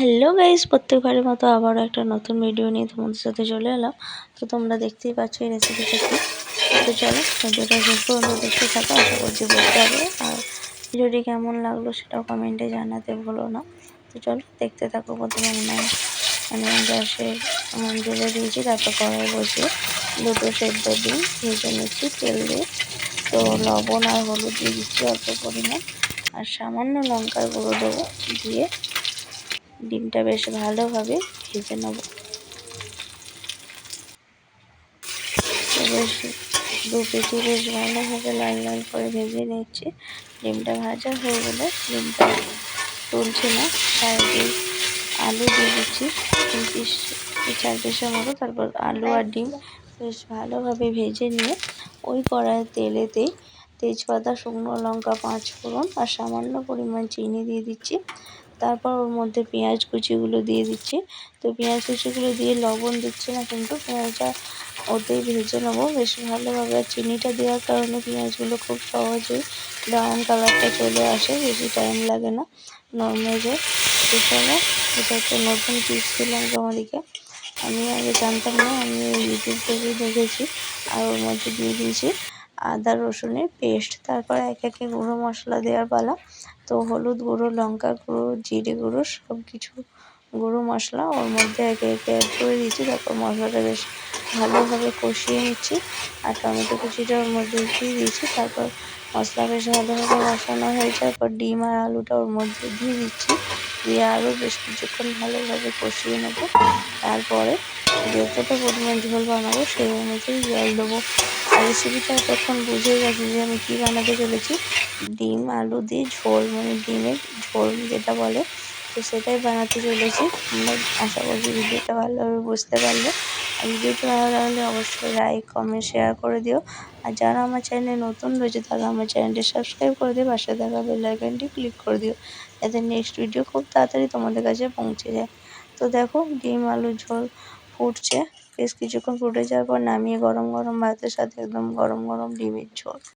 Hello guys, প্রত্যেকবারের মতো আবারও একটা নতুন ভিডিও নিয়ে তোমাদের সাথে চলে এলাম। তো তোমরা দেখতেই পাচ্ছ এই রেসিপিটা কি। তো চলো ভিডিওটা শেষ পর্যন্ত দেখতে থাকো, আশা করছি বুঝতে পারবে। আর ভিডিওটি কেমন লাগলো সেটাও কমেন্টে জানাতে ভুলো না। তো চলো দেখতে থাকো। প্রথমে গ্যাসে জেলে দিয়েছি, তারপর কড়াই বসিয়ে দুটো সেদ্ধ ডিম ভেজে নিচ্ছি তেল দিয়ে। তো লবণ আর হলুদ দিয়ে দিচ্ছি অল্প পরিমাণ, আর সামান্য লঙ্কার গুঁড়ো দেবো, দিয়ে ডিমটা বেশ ভালোভাবে ভেজে নেব। তো বেশ দু পিঠি বেশ ভালোভাবে লাল লাল করে ভেজে নিচ্ছি। ডিমটা ভাজা হয়ে গেলে ডিমটা তুলছি না, সাইডে আলু দিয়ে দিচ্ছি 3-4 পিসের মতো। তারপর আলু আর ডিম বেশ ভালোভাবে ভেজে নিয়ে ওই কড়াই তেলেতেই তেজপাতা, শুকনো লঙ্কা, 5 ফোড়ন আর সামান্য পরিমাণ চিনি দিয়ে দিচ্ছি। তারপর ওর মধ্যে পেঁয়াজ কুচিগুলো দিয়ে দিচ্ছি। তো পেঁয়াজ কুচিগুলো দিয়ে লবণ দিচ্ছি না, কিন্তু পেঁয়াজটা ওতেই ভেজে নেবো বেশ ভালোভাবে। আর চিনিটা দেওয়ার কারণে পেঁয়াজগুলো খুব সহজেই ব্রাউন কালারটা চলে আসে, বেশি টাইম লাগে না, নরম যায়। তো চলো, এটা একটা নতুন টিপস দিলাম তোমাদেরকে, আমি আগে জানতাম না, আমি ইউটিউব থেকেই দেখেছি। আর ওর মধ্যে দিয়ে দিয়েছি আদা রসুনের পেস্ট। তারপর একে একে গুঁড়ো মশলা দেওয়ার পালা। তো হলুদ গুঁড়ো, লঙ্কা গুঁড়ো, জিরে গুঁড়ো, সব কিছু গুঁড়ো মশলা ওর মধ্যে একে একে অ্যাড করে দিচ্ছি। তারপর মশলাটা বেশ ভালোভাবে কষিয়ে নিচ্ছি, আর টমেটো কুচিটা ওর মধ্যে দিয়ে দিয়েছি। তারপর মশলা বেশ ভালোভাবে কষানো হয়ে যাওয়ার পর ডিম আর আলুটা ওর মধ্যে দিয়ে দিচ্ছি, দিয়ে আরও বেশ কিছুক্ষণ ভালোভাবে কষিয়ে নেব। তারপরে যতটা পরিমাণ ঝোল বানাবো সেই অনুযায়ী জল দেবো। আর রেসিপিটা এতক্ষণ বুঝে গেছি যে আমি কী বানাতে চলেছি। ডিম আলু দিয়ে ঝোল, ডিমের ঝোল যেটা বলে, তো সেটাই বানাতে চলেছি। তোমরা আশা করছি ভিডিওটা ভালোভাবে বুঝতে পারলে। আর ভিডিওটি ভালো লাগলে অবশ্যই লাইক, কমেন্ট, শেয়ার করে দিও। আর যারা আমার চ্যানেলে নতুন রয়েছে তারা আমার চ্যানেলটি সাবস্ক্রাইব করে দিও, পাশে থাকা বেল আইকনটি ক্লিক করে দিও, যাতে নেক্সট ভিডিও খুব তাড়াতাড়ি তোমাদের কাছে পৌঁছে যায়। তো দেখো ডিম আলুর ঝোল ফুটছে, বেশ কিছুক্ষণ ফুটে যাওয়ার পর নামিয়ে গরম গরম ভাতের সাথে একদম গরম গরম ডিমের ঝোল।